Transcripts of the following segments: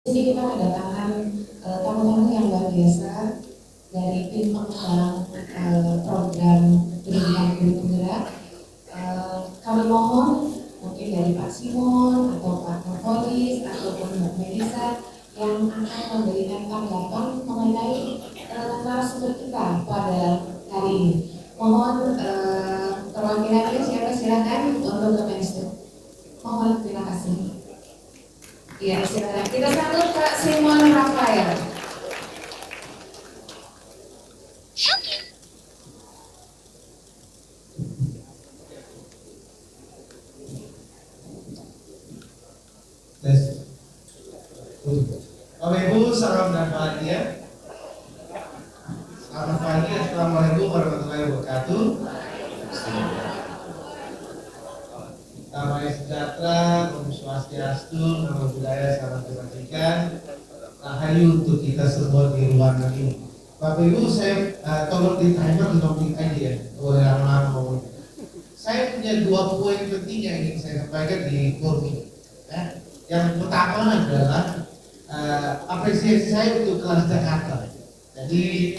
Jadi kita kedatangan tamu-tamu yang luar biasa dari tim pengembang program pendidikan guru penggerak. Kami mohon mungkin dari Pak Simon atau Pak Kapolri ataupun Mbak Melisa yang akan memberikan tanggapan mengenai narasumber kita pada hari ini. Mohon perwakilannya siapa, silakan untuk Kemenstu. Mohon, terima kasih. Ya, silakan. Kita sambut Pak Simon Rafael. Bapak Ibu, salam dan bahagia. Selamat pagi, assalamualaikum warahmatullahi wabarakatuh. Damai sejahtera, Om Swastiastu, nama budaya, salam kebajikan, rahayu untuk kita semua di ruangan ini. Bapak Ibu, saya tolong di timer 5 menit aja ya, boleh lama-lama ngomong. Saya punya 2 poin penting yang ingin saya sampaikan di forum ini. Yang pertama adalah apresiasi saya untuk kelas Jakarta. Jadi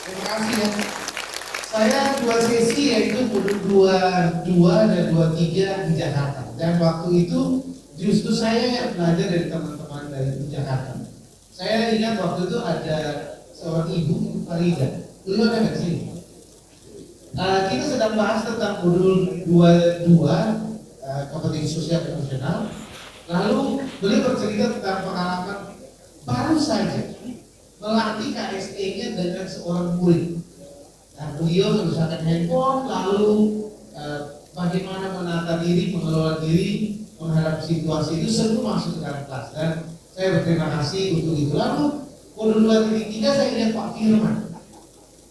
terima kasih ya. Saya 2 sesi yaitu modul 22 dan 23 di Jakarta. Dan waktu itu justru saya yang belajar dari teman-teman dari Jakarta. Saya ingat waktu itu ada seorang ibu Farida. Beliau ada di sini. Kita sedang bahas tentang modul 22 kompetensi sosial emosional. Lalu beliau bercerita tentang pengalaman baru saja melatih KSE-nya dengan seorang murid. Nah, beliau menggunakan handphone, lalu bagaimana menata diri, mengelola diri, menghadapi situasi itu semua masuk ke dalam kelas. Dan saya berterima kasih untuk itu. Lalu modul 2.3 saya lihat Pak Firman.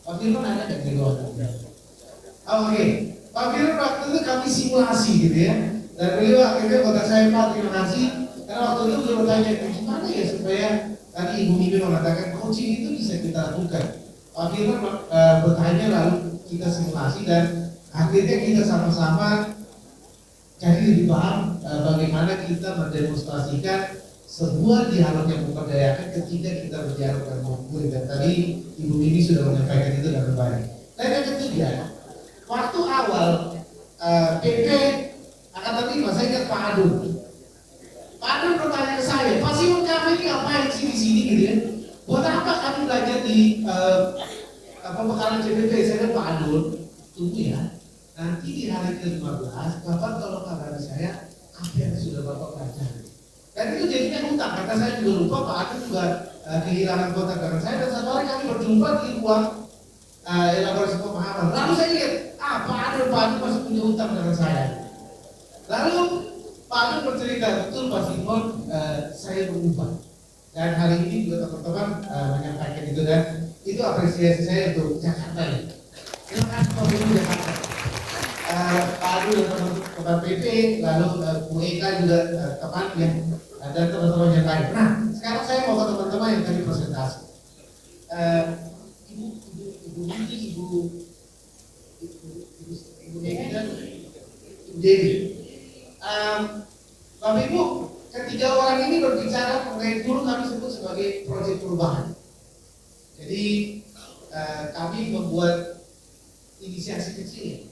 Pak Firman ada nggak di luar? Oke, Pak Firman waktu itu kami simulasi gitu ya. Dan beliau akhirnya kata saya, Pak, terima kasih. Karena waktu itu beliau bertanya, gimana ya supaya tadi Ibu Mimi mengatakan coaching itu bisa kita lakukan. Pak Firman bertanya, lalu kita simulasi dan akhirnya kita sama-sama jadi lebih paham bagaimana kita mendemonstrasikan sebuah dialog yang memperdayakan ketika kita berdialog dengan murid. Dan tadi Ibu Mimi sudah menyampaikan itu dengan baik. Dan yang ketiga, waktu awal PP akan terima, saya ingat Pak Adun. Pak Adun bertanya ke saya, Pak Simon, kami ini ngapain sih di sini gitu ya? Buat apa kami belajar di pembekalan CPP? Saya bilang, Pak Adun, tunggu ya. Nanti di hari ke-15, Bapak tolong kabari saya apa yang sudah Bapak pelajari. Dan itu jadinya hutang, kata saya juga lupa, Pak Adun juga kehilangan kontak dengan saya. Dan satu hari kami berjumpa di ruang elaborasi pemahaman. Lalu saya lihat, Pak Adun masih punya hutang dengan saya. Lalu Pak Adun bercerita, betul Pak Simon, saya berubah. Dan hari ini juga teman-teman menyampaikan itu, dan itu apresiasi saya untuk Jakarta ya. Terima kasih Pak Guru Jakarta. Pak Adun dan teman-teman PP, lalu Bu Eka juga temannya, dan teman-teman yang lain. Nah, sekarang saya mau ke teman-teman yang tadi presentasi. Ibu Eka dan Ibu Dewi. Bapak Ibu, ketiga orang ini berbicara mengenai dulu kami sebut sebagai proyek perubahan. Jadi kami membuat inisiasi kecil,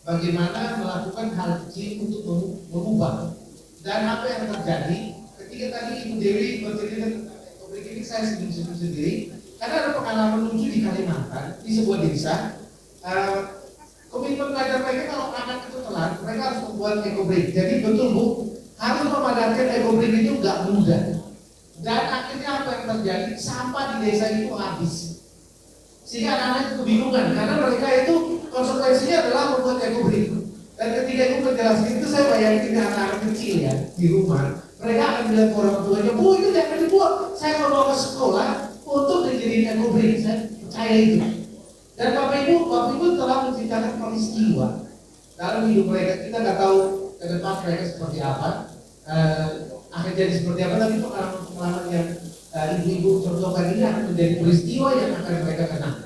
bagaimana melakukan hal kecil untuk mengubah. Dan apa yang terjadi ketika tadi Ibu Dewi bercerita tentang topik ini, saya senyum sendiri karena ada pengalaman lucu di Kalimantan di sebuah desa. Komitmen belajar mereka kalau anak itu telat, mereka harus membuat eco break. Jadi betul Bu, harus memadatkan eco break itu nggak mudah. Dan akhirnya apa yang terjadi? Sampah di desa itu habis. Sehingga anak-anak itu kebingungan karena mereka itu konsekuensinya adalah membuat eco break. Dan ketika itu menjelaskan itu, saya bayangin anak-anak kecil ya di rumah, mereka akan bilang ke orang tuanya, Bu itu jangan dibuat, saya mau bawa ke sekolah untuk dijadiin eco break. Saya percaya itu. Dan Bapak Ibu telah menceritakan peristiwa dalam hidup mereka. Kita nggak tahu ke depan mereka seperti apa, akan jadi seperti apa, tapi pengalaman yang ibu-ibu contohkan ini akan menjadi peristiwa yang akan mereka kenang.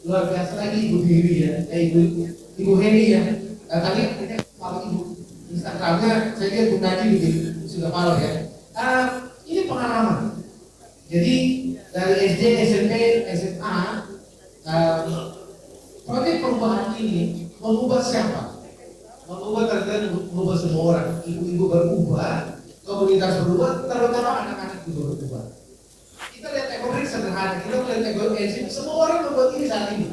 Luar biasa lagi Ibu Dewi ya, Ibu Heni ya. Tadi kalau Ibu Instagramnya saya lihat Bu Naji sudah follow ya. Ini pengalaman. Jadi dari SD, SMP, SMA, proyek perubahan ini mengubah siapa? Mengubah terkait mengubah semua orang. Ibu-ibu berubah, komunitas berubah, terutama anak-anak juga berubah. Kita lihat ekonomi sederhana, kita lihat ekonomi, semua orang membuat ini saat ini.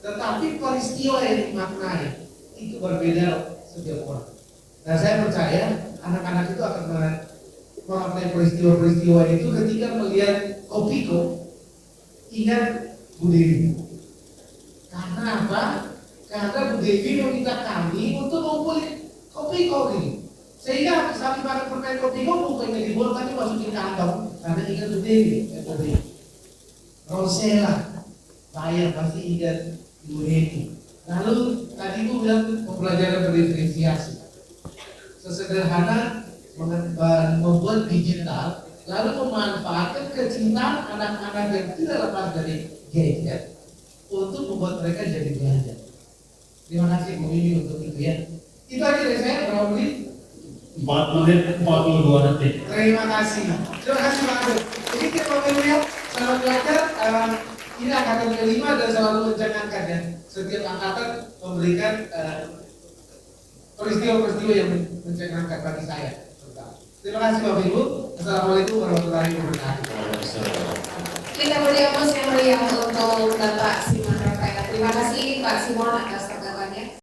Tetapi peristiwa yang dimaknai itu berbeda setiap orang. Dan saya percaya anak-anak itu akan memaknai peristiwa-peristiwa itu ketika melihat Kopiko, ingat Bu Dewi. Karena apa? Karena Bu Dewi meminta kami untuk ngumpulin Kopiko ini. Sehingga sampai makan permen Kopiko bukannya dibuat tapi masukin kantong. Karena ingat Bu Dewi, Rosella, bayar pasti ingat Ibu Dewi. Lalu tadi Bu bilang pembelajaran berdiferensiasi. Sesederhana membuat digital, lalu memanfaatkan kecintaan anak-anak yang tidak lepas dari gadget untuk membuat mereka jadi belajar. Terima kasih Bu Mimi untuk itu ya. Itu aja dari saya, berapa menit? 4 menit 42 detik. Terima kasih Pak Agus. Jadi kita lihat selamat belajar. Ini angkatan kelima dan selalu mencanangkan ya. Setiap angkatan memberikan peristiwa-peristiwa yang mencengangkan bagi saya. Terima kasih Bapak Ibu. Assalamualaikum warahmatullahi wabarakatuh. Kita beri aplaus yang meriah untuk Bapak Simon Rafael. Terima kasih Pak Simon atas